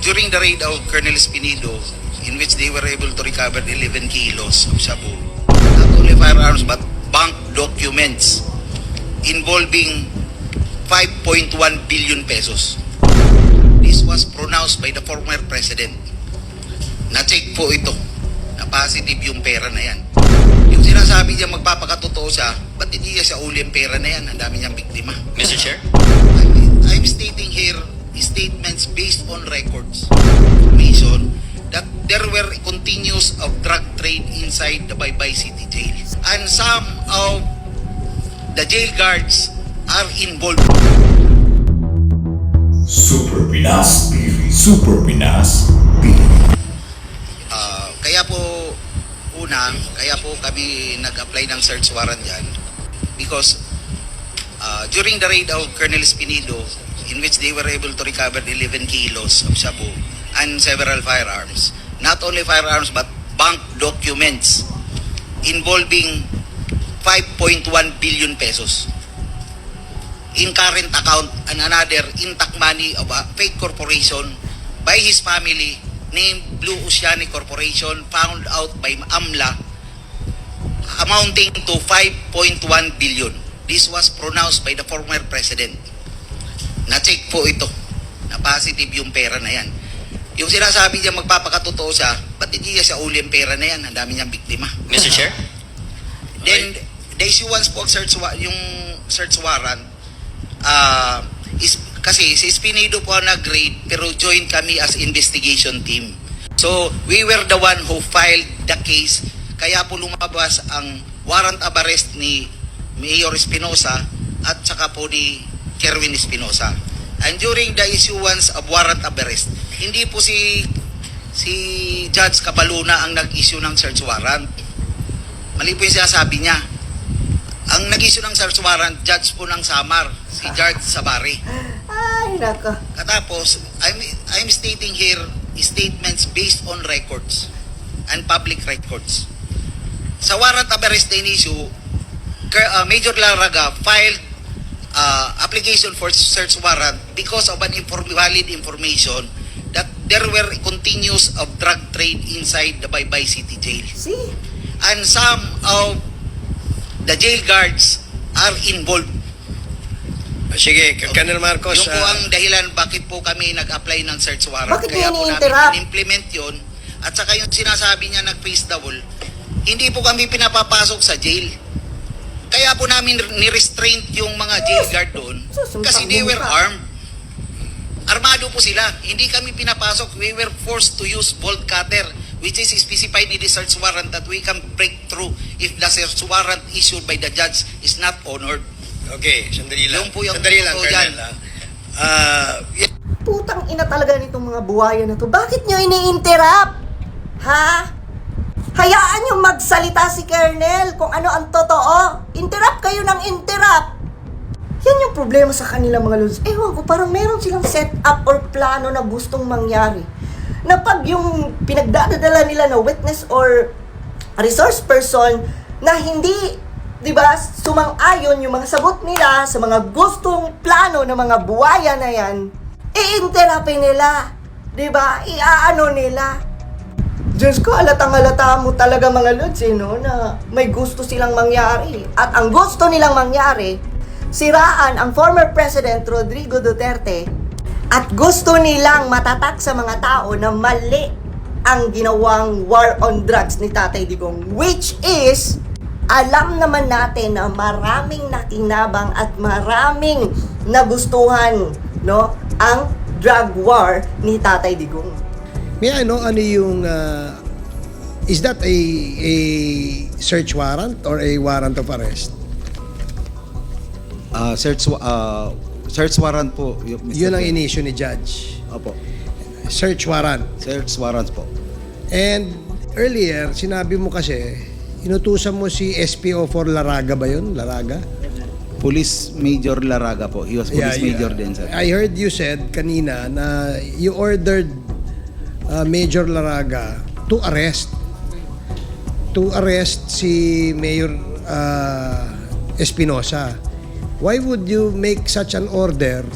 During the raid of Colonel Espinido, in which they were able to recover 11 kilos of shabu, not only firearms but bank documents involving 5.1 billion pesos. This was pronounced by the former president. Na-check po ito, na positive yung pera na yan. Yung sinasabi niya magpapakatotoo siya, ba't hindi niya sa uli ang pera na yan? Ang dami niyang biktima. Mr. Chair? I'm stating here statements based on records. Information that there were continuous of drug trade inside the Baybay City Jail. And some of the jail guards are involved. Super Pinas TV. Super Pinas TV. Kaya po kami nag-apply ng search warrant dyan because during the raid of Colonel Espinido, in which they were able to recover 11 kilos of shabu and several firearms, not only firearms but bank documents involving 5.1 billion pesos in current account and another intact money of a fake corporation by his family named Blue Oceanic Corporation, found out by AMLA, amounting to 5.1 billion. This was pronounced by the former president. Na-check po ito, na positive yung pera na yan. Yung sinasabi niya magpapakatotoo siya, ba't hindi niya sa uli ang pera na yan? Ang dami niyang biktima. Mr. Chair? Then, the issuance po yung search warrant, kasi si Espinido po ang nag-raid, pero joined kami as investigation team. So, we were the one who filed the case, kaya po lumabas ang warrant of arrest ni Mayor Espinosa at saka po ni Kerwin Espinosa. And during the issuance of warrant of arrest, hindi po si Judge Cabaluna ang nag-issue ng search warrant. Mali po yung sinasabi niya. Ang nag-issue ng search warrant, judge po ng Samar, si George Sabari. Ay, nako. Katapos, I'm stating here statements based on records and public records. Sa warrant of arrest na issue, Major Laraga filed application for search warrant because of an valid information that there were continuous of drug trade inside the Baybay City Jail. See? And some of the jail guards are involved. Sige, Colonel Marcos. Yung po ang dahilan bakit po kami nag-apply ng search warrant. Bakit Kaya po niyo namin ini-interrupt? in-implement yun. At saka yung sinasabi niya nag-face the wall, hindi po kami pinapapasok sa jail. Kaya po namin ni-restraint yung mga jail guard doon kasi they were armed. Armado po sila. Hindi kami pinapasok. We were forced to use bolt cutter, which is specified in the search warrant that we can break through if the search warrant issued by the judge is not honored. Okay, sandali lang. Yung po yung sandali lang, totoo Colonel. Putang ina talaga nitong mga buhaya na to. Bakit nyo ini-interrupt? Ha? Hayaan nyo magsalita si Colonel kung ano ang totoo. Interrupt kayo ng interrupt. Yan yung problema sa kanila mga lods. Ewan ko, parang meron silang set up or plano na gustong mangyari. Na pag yung pinagdadala nila na witness or resource person na hindi, di ba, sumang-ayon yung mga sagot nila sa mga gustong plano ng mga buhaya na yan, i-interrupin nila. Di ba? Iaano nila. Diyos ko, alatang-alata mo talaga mga lods, no, na may gusto silang mangyari. At ang gusto nilang mangyari, siraan ang former President Rodrigo Duterte at gusto nilang matatak sa mga tao na mali ang ginawang war on drugs ni Tatay Digong, which is, alam naman natin na maraming nakinabang at maraming nagustuhan, no, ang drug war ni Tatay Digong. May ano yung is that a search warrant or a warrant of arrest? Search warrant po. Yun ang in-issue ni Judge. Opo. Search warrant. Search warrants po. And earlier, sinabi mo kasi, inutusan mo si SPO4 Laraga ba yun? Laraga? Police Major Laraga po. He was Police Major din, sir. I heard you said kanina na you ordered Major Laraga to arrest si Mayor Espinosa. Why would you make such an order?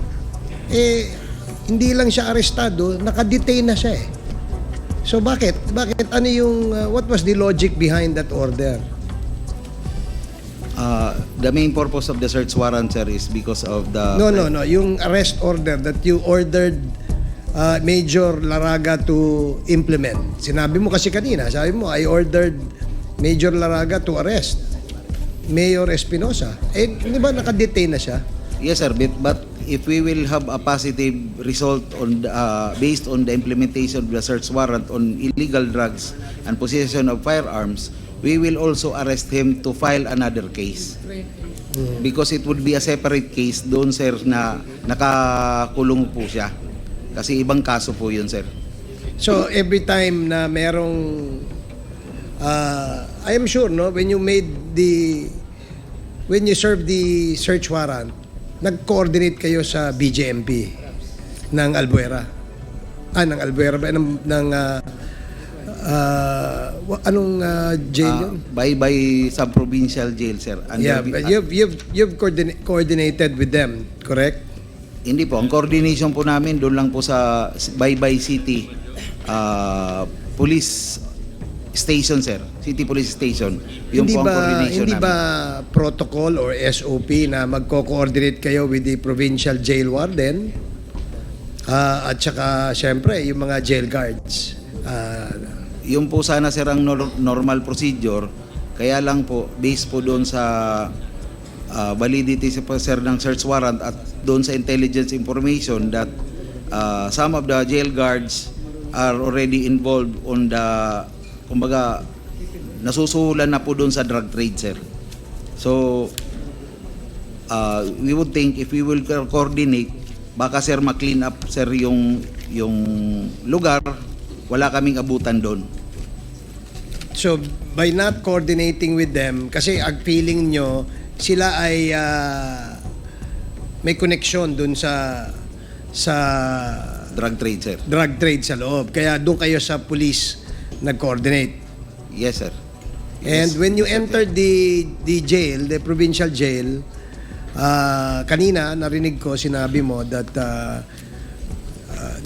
hindi lang siya arestado, nakadetain na siya eh. So bakit ano yung what was the logic behind that order? The main purpose of the search warrant, sir, is because of the... No, yung arrest order that you ordered Major Laraga to implement. Sinabi mo kasi kanina, sabi mo, I ordered Major Laraga to arrest Mayor Espinosa. Eh, di ba nakadetain na siya? Yes, sir, but if we will have a positive result on based on the implementation of the search warrant on illegal drugs and possession of firearms, we will also arrest him to file another case. Because it would be a separate case doon, sir, na nakakulong po siya. Kasi ibang kaso po yun, sir. So every time na merong I am sure no when you serve the search warrant, nag-coordinate kayo sa BJMP ng Albuera. Ng Albuera ba anong jail yun? By sub-provincial jail, sir. Yeah, but you've coordinated with them, correct? Hindi po. Ang coordination po namin doon lang po sa Baybay City Police Station, sir. City Police Station. Yung po ang coordination hindi namin. ba protocol or SOP na magko-coordinate kayo with the provincial jail warden at saka syempre yung mga jail guards? Yung po sana, sir, ang normal procedure. Kaya lang po, based po doon sa validity sir ng search warrant at doon sa intelligence information that some of the jail guards are already involved on the, kumbaga, nasusuhulan na po doon sa drug trade, sir. So, we would think if we will coordinate, baka, sir, ma-clean up, sir, yung lugar, wala kaming abutan doon. So, by not coordinating with them, kasi ang feeling nyo, sila ay may connection dun sa Drug trade, sir. drug trade sa loob. Kaya doon kayo sa police nag-coordinate. Yes, sir. And Yes, when you Mr. entered the jail, the provincial jail, kanina narinig ko sinabi mo that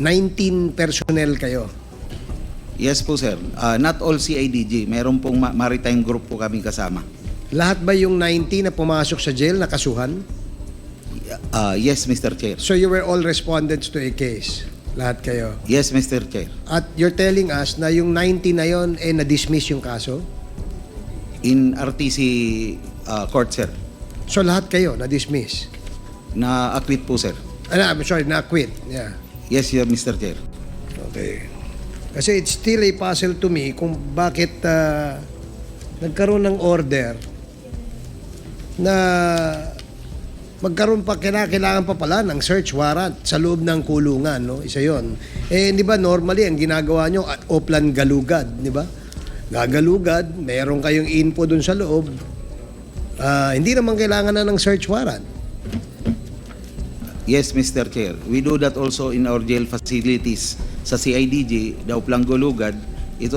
19 personnel kayo. Yes po, sir. Not all CIDG. Meron pong maritime group po kami kasama. Lahat ba yung 19 na pumasok sa jail nakasuhan? Yes, Mr. Chair. So you were all respondents to a case? Lahat kayo? Yes, Mr. Chair. At you're telling us na yung 90 na yon na-dismiss yung kaso? In RTC court, sir. So lahat kayo na-dismiss? Na-acquit po, sir. I'm sorry, na-acquit. Yeah. Yes, Mr. Chair. Okay. Kasi it's still a puzzle to me kung bakit nagkaroon ng order na magkaroon pa, kailangan pa pala ng search warrant sa loob ng kulungan, no? Isa yon. Eh, di ba, normally, ang ginagawa nyo, Oplan Galugad, di ba? Gagalugad, meron kayong info dun sa loob. Hindi naman kailangan na ng search warrant. Yes, Mr. Chair. We do that also in our jail facilities sa CIDG, the Uplang Golugad. It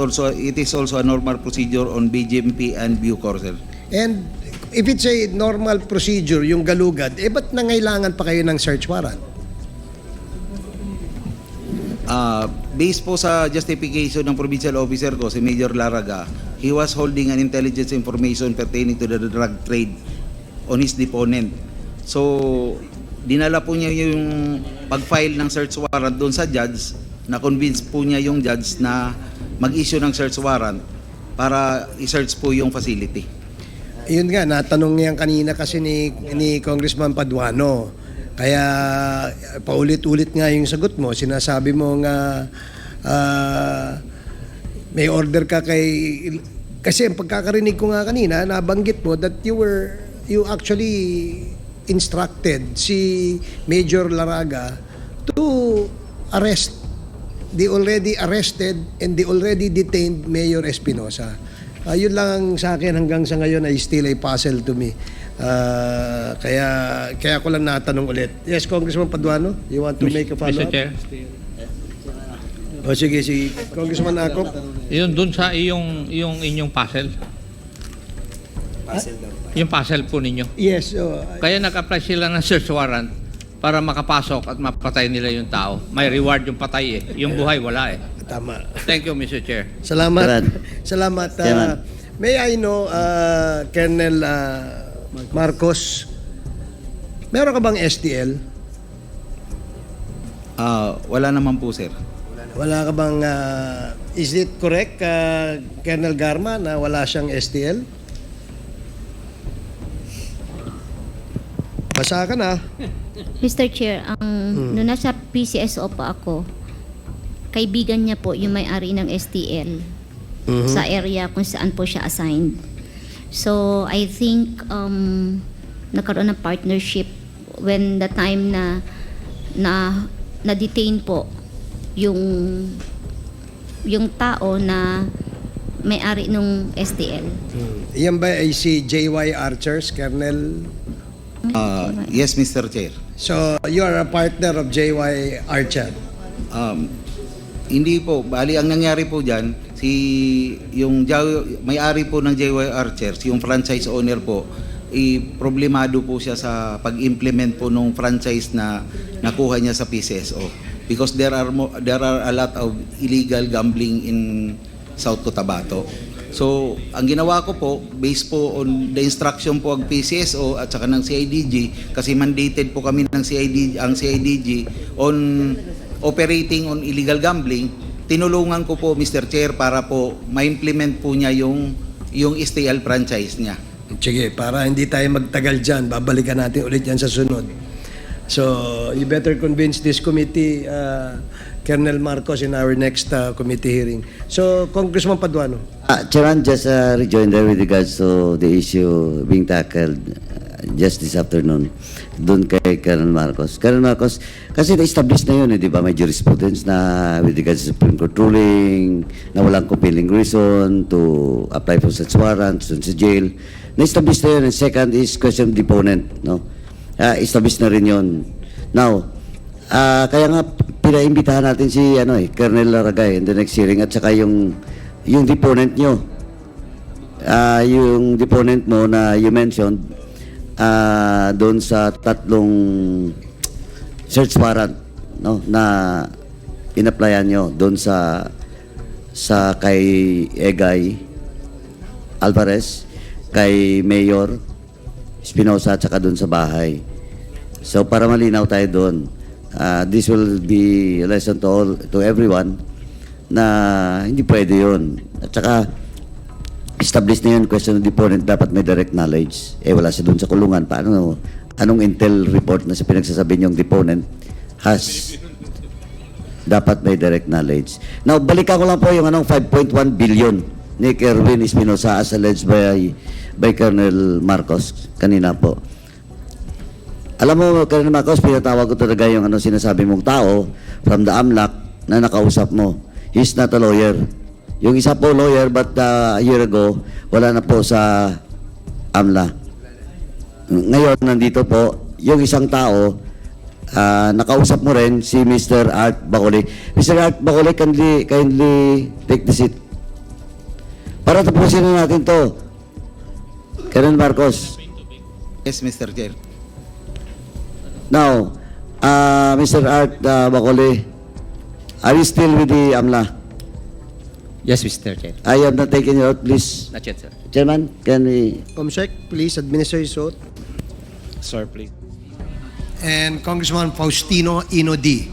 is also a normal procedure on BJMP and Bucor, sir. And if it's a normal procedure, yung galugad, ba't nangailangan pa kayo ng search warrant? Based po sa justification ng provincial officer ko, si Major Laraga, he was holding an intelligence information pertaining to the drug trade on his deponent. So, dinala po niya yung pag-file ng search warrant doon sa judge, na-convince po niya yung judge na mag-issue ng search warrant para i-search po yung facility. Yun nga, natanong niyan kanina kasi ni Congressman Paduano. Kaya paulit-ulit nga yung sagot mo. Sinasabi mo nga may order ka kasi ang pagkakarinig ko nga kanina, nabanggit mo that you actually instructed si Major Laraga to arrest the already arrested and the already detained Mayor Espinosa. Yun lang ang sa akin hanggang sa ngayon ay still a puzzle to me. Kaya ko lang natanong ulit. Yes, Congressman Paduano, you want to make a follow-up? Mr. Chair, O sige, si Congressman Akop. yun dun sa yung inyong puzzle. Yung puzzle po ninyo. Yes. Kaya nag-apply sila ng search warrant para makapasok at mapatay nila yung tao. May reward yung patay eh. Yung buhay wala eh. Tama. Thank you, Mr. Chair. Salamat. Chairman. Salamat. Chairman. May I know, Colonel Marcos, meron ka bang STL? Wala naman po, sir. Wala ka bang, is it correct, Colonel Garma, na wala siyang STL? Basa ka na. Mr. Chair, nung nasa PCSO pa ako, kaibigan niya po yung may-ari ng STL sa area kung saan po siya assigned. So, I think nagkaroon ng partnership when the time na detain po yung tao na may-ari ng STL. Yan ba ay si JY Archers, Colonel? Yes, Mr. Chair. So, you are a partner of JY Archer. Hindi po. Bali, ang nangyari po dyan, may-ari po ng JY Archers, yung franchise owner po, problemado po siya sa pag-implement po ng franchise na nakuha niya sa PCSO. Because there are a lot of illegal gambling in South Cotabato. So, ang ginawa ko po, based po on the instruction po ng PCSO at saka ng CIDG, kasi mandated po kami ng CIDG on operating on illegal gambling, tinulungan ko po, Mr. Chair, para po ma-implement po niya yung STL franchise niya. Sige, para hindi tayo magtagal dyan, babalikan natin ulit yan sa sunod. So, you better convince this committee, Colonel Marcos, in our next committee hearing. So, Congressman Paduano. Chairman, just a rejoinder with regards to the issue being tackled just this afternoon doon kay Colonel Marcos. Colonel Marcos, kasi na-establish na yun, di ba? May jurisprudence na with regards to Supreme Court ruling, na walang compelling reason to apply for such warrants dun sa jail. Na-establish na yun. And second is question of deponent, no? Establish na rin yun. Now, kaya nga pinaimbitahan natin si Colonel Laragay in the next hearing at saka yung deponent nyo. Yung deponent mo na you mentioned doon sa tatlong search warrant, no, na in-applyan nyo doon sa kay Egay Alvarez, kay Mayor Espinosa at saka doon sa bahay. So para malinaw tayo doon, this will be a lesson to everyone na hindi pwede yun. At saka established na yun, question of deponent, dapat may direct knowledge. Wala siya doon sa kulungan. Paano, anong intel report na sa pinagsasabi niyong deponent has dapat may direct knowledge. Now, balikan ko lang po yung 5.1 billion ni Kerwin Espinosa as alleged by Colonel Marcos kanina po. Alam mo, Colonel Marcos, pinatawag ko talaga yung sinasabi mong tao from the AMLAC na nakausap mo. He's not a lawyer. Yung isa po lawyer, but a year ago, wala na po sa AMLA. Ngayon, nandito po, yung isang tao, nakausap mo rin si Mr. Art Bacolay. Mr. Art Bacolay, kindly take the seat. Para tapusin na natin to. Colonel Marcos. Yes, Mr. Chair. Now, Mr. Art Bacolay, are you still with the AMLA? Yes, Mr. Chair. I have not taken you out, please. Not yet, sir. Chairman, can we... Comsec, please administer his oath. Sir, please. And Congressman Faustino Inodi.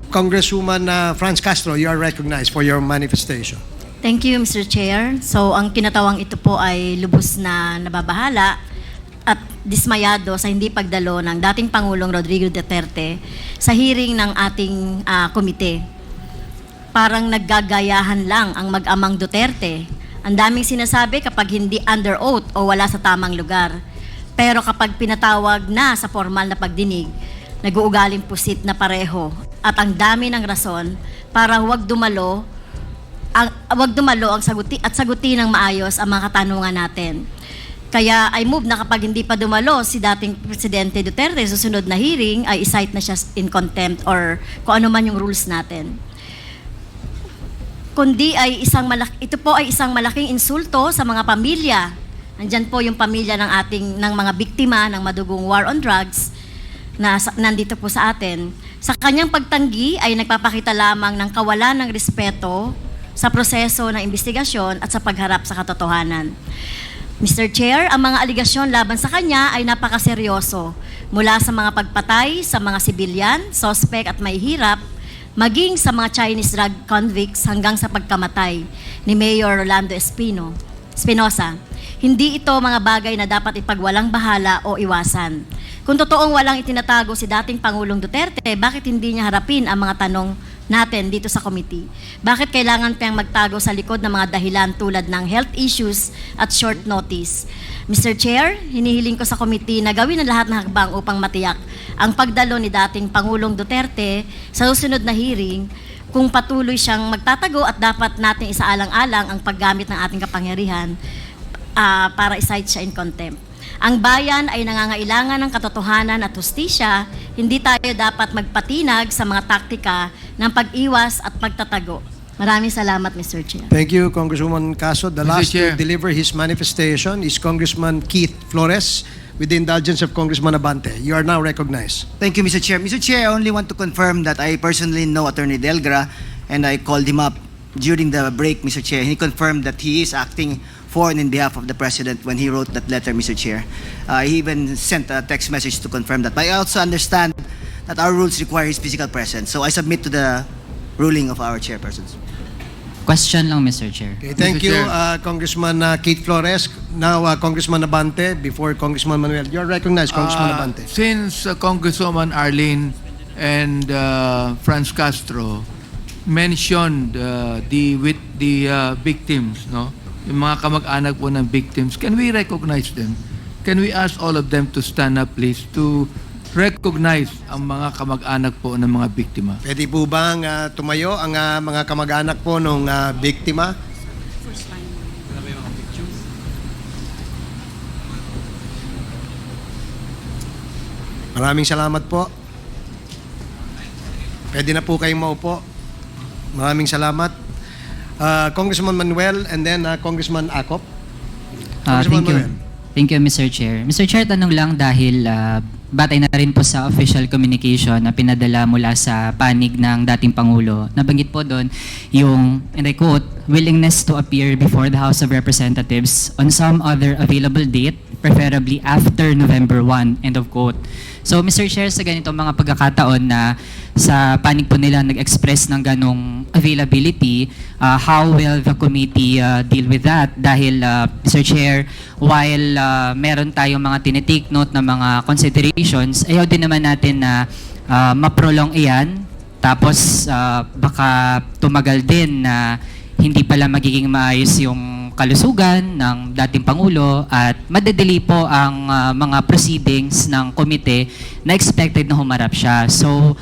Congresswoman Franz Castro, you are recognized for your manifestation. Thank you, Mr. Chair. So, ang kinatawang ito po ay lubos na nababahala at dismayado sa hindi pagdalo ng dating Pangulong Rodrigo Duterte sa hearing ng ating komite. Parang naggagayahan lang ang mag-amang Duterte. Ang daming sinasabi kapag hindi under oath o wala sa tamang lugar. Pero kapag pinatawag na sa formal na pagdinig, nag-uugaling pusit na pareho. At ang dami ng rason para huwag dumalo ang sagutin ng maayos ang mga katanungan natin. Kaya I move na kapag hindi pa dumalo si dating Presidente Duterte sa susunod na hearing, ay i-cite na siya in contempt or kung ano man yung rules natin. Kundi ay ito po ay isang malaking insulto sa mga pamilya. Nandyan po yung pamilya ng mga biktima ng madugong war on drugs nandito po sa atin, sa kanyang pagtanggi ay nagpapakita lamang ng kawalan ng respeto sa proseso ng investigasyon at sa pagharap sa katotohanan. Mr. Chair, ang mga aligasyon laban sa kanya ay napakaseryoso, mula sa mga pagpatay sa mga sibilyan, sospek at may hirap, maging sa mga Chinese drug convicts hanggang sa pagkamatay ni Mayor Rolando Espinosa. Hindi ito mga bagay na dapat ipagwalang bahala o iwasan. Kung totoong walang itinatago si dating Pangulong Duterte, bakit hindi niya harapin ang mga tanong natin dito sa committee? Bakit kailangan pang magtago sa likod ng mga dahilan tulad ng health issues at short notice? Mr. Chair, hinihiling ko sa committee na gawin ang lahat ng hakbang upang matiyak ang pagdalo ni dating Pangulong Duterte sa susunod na hearing kung patuloy siyang magtatago at dapat nating isaalang-alang ang paggamit ng ating kapangyarihan para i-cite siya in contempt. Ang bayan ay nangangailangan ng katotohanan at hustisya, hindi tayo dapat magpatinag sa mga taktika ng pag-iwas at pagtatago. Maraming salamat, Mr. Chair. Thank you, Congresswoman Caso. The Mr. last Chair. to deliver his manifestation is Congressman Keith Flores, with the indulgence of Congressman Abante. You are now recognized. Thank you, Mr. Chair. Mr. Chair, I only want to confirm that I personally know Attorney Delgra, and I called him up during the break, Mr. Chair. He confirmed that he is acting for and in behalf of the President when he wrote that letter, Mr. Chair. He even sent a text message to confirm that. But I also understand that our rules require his physical presence, so I submit to the ruling of our chairpersons. Question lang, Mr. Chair. Okay, thank Mr. you, Chair. Congressman Keith Flores. Now, Congressman Abante, before Congressman Manuel. You are recognized, Congressman Abante. Since Congresswoman Arlene and Franz Castro mentioned the victims, no? Yung mga kamag-anak po ng victims, can we recognize them? Can we ask all of them to stand up, please, to recognize ang mga kamag-anak po ng mga biktima? Pwede po bang tumayo ang mga kamag-anak po ng biktima? Maraming salamat po. Pwede na po kayong maupo. Maraming salamat. Congressman Manuel and then Congressman Acop. Congressman Manuel. Thank you, Mr. Chair. Mr. Chair, tanong lang dahil batay na rin po sa official communication na pinadala mula sa panig ng dating Pangulo. Nabanggit po doon yung, and I quote, willingness to appear before the House of Representatives on some other available date, preferably after November 1, end of quote. So, Mr. Chair, sa ganitong mga pagkakataon na sa panig po nila nag-express ng ganong availability, how will the committee deal with that? Dahil, Mr. Chair, while meron tayong mga tinitake note na mga considerations, ayaw din naman natin na ma-prolong iyan, tapos baka tumagal din na hindi pala magiging maayos yung kalusugan ng dating Pangulo at madedeli po ang mga proceedings ng komite na expected na humarap siya. So,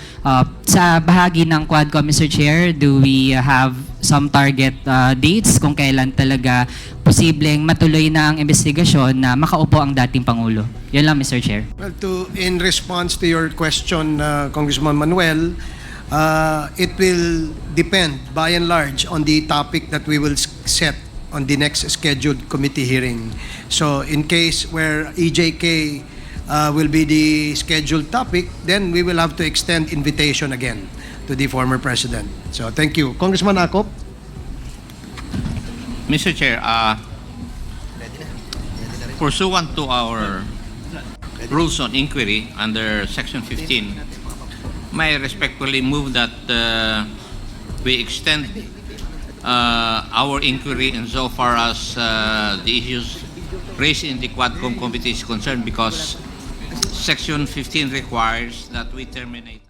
sa bahagi ng Quadcom, Mr. Chair, do we have some target dates kung kailan talaga posibleng matuloy na ang investigasyon na makaupo ang dating Pangulo? Yan lang, Mr. Chair. Well, in response to your question, Congressman Manuel, it will depend by and large on the topic that we will set on the next scheduled committee hearing. So in case where EJK will be the scheduled topic, then we will have to extend invitation again to the former president. So thank you. Congressman Acop. Mr. Chair, pursuant to our rules on inquiry under Section 15, may respectfully move that we extend our inquiry insofar as the issues raised in the Quadcom committee is concerned, because Section 15 requires that we terminate